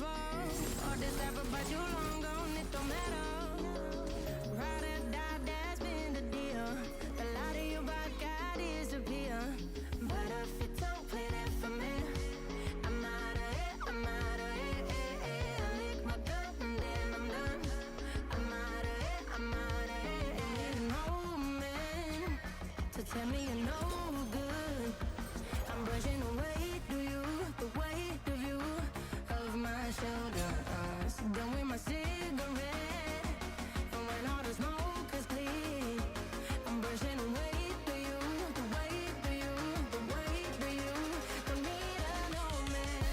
forever. All this ever, but you long gone, it don't matter. Ride or die, that's been the deal. The light of your body got disappear. But if you don't play that for me, I'm out of it, I'm out of it. I lick my gun and then I'm done. I'm out of it, I'm out of it. You need an old man to tell me you're no good. I'm brushing away the weight of you, of my shoulders. Done with my cigarette, and when all the smoke is clear, I'm brushing away the weight of you, the weight of you. Don't need an old man.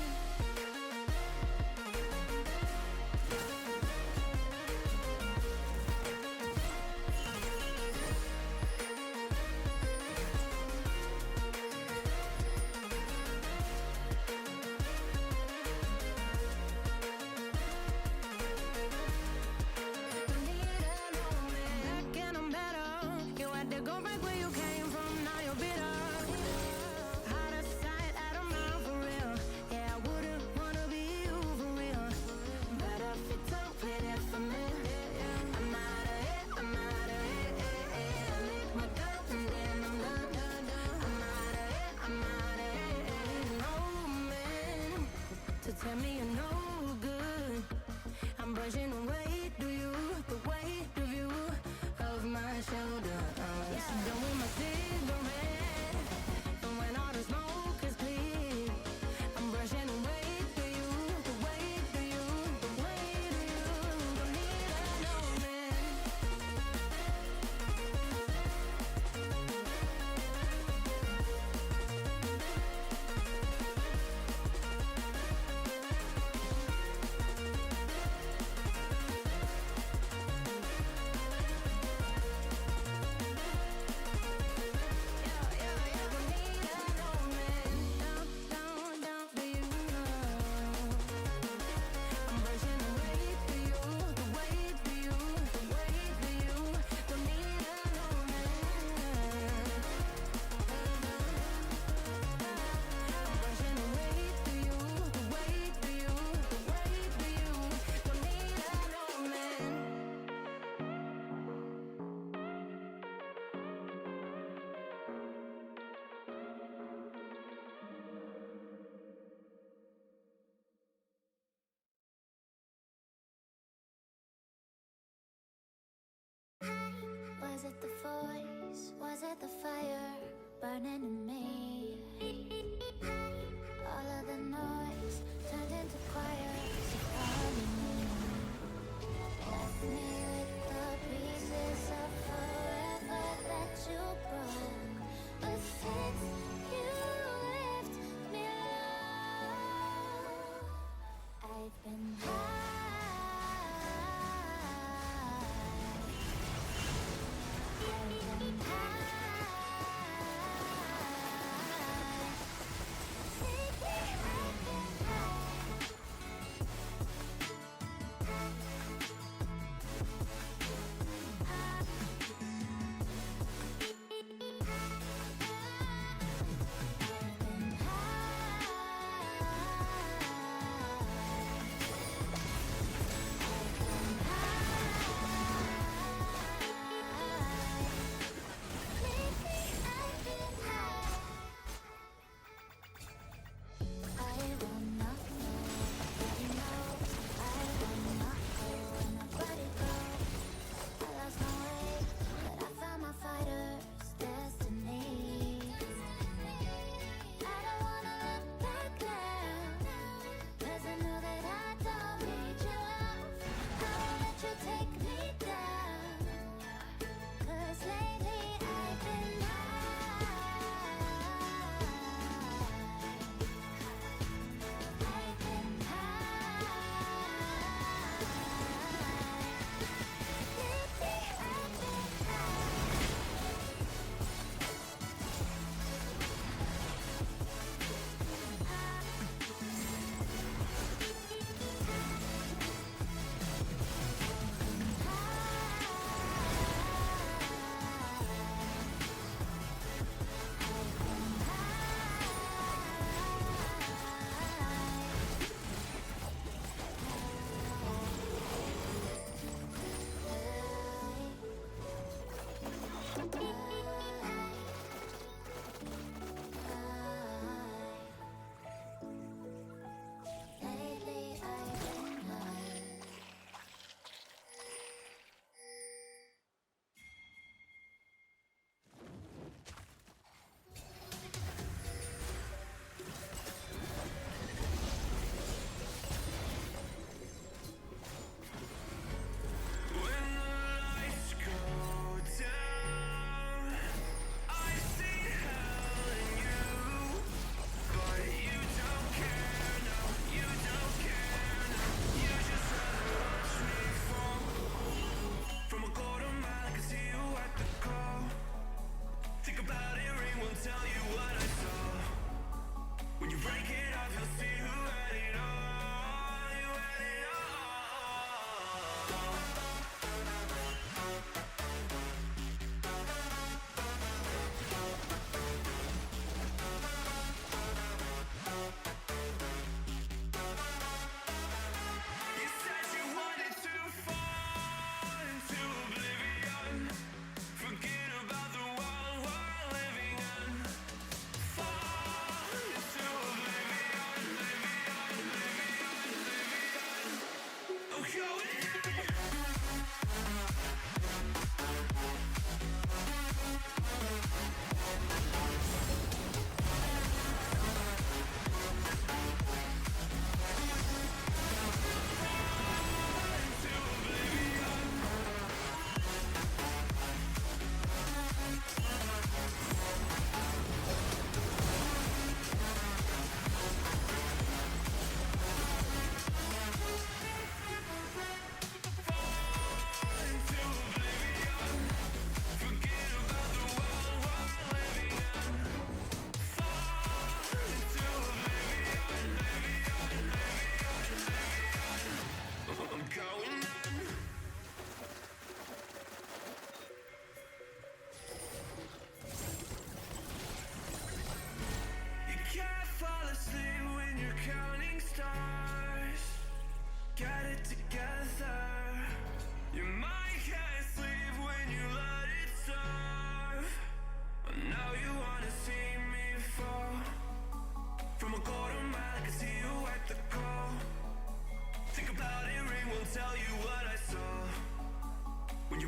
Tell me you're no good. I'm brushing away the weight of you, of my shoulders. Done with my cigarette, and when all the smoke is clear, I'm brushing away the weight of you, the weight of you. Don't need an old man. Was it the voice? Was it the fire burning in me? All of the noise turned into choirs of harmony. Left me with the pieces of forever that you broke. But since you left me alone, I've been high.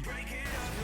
break it up.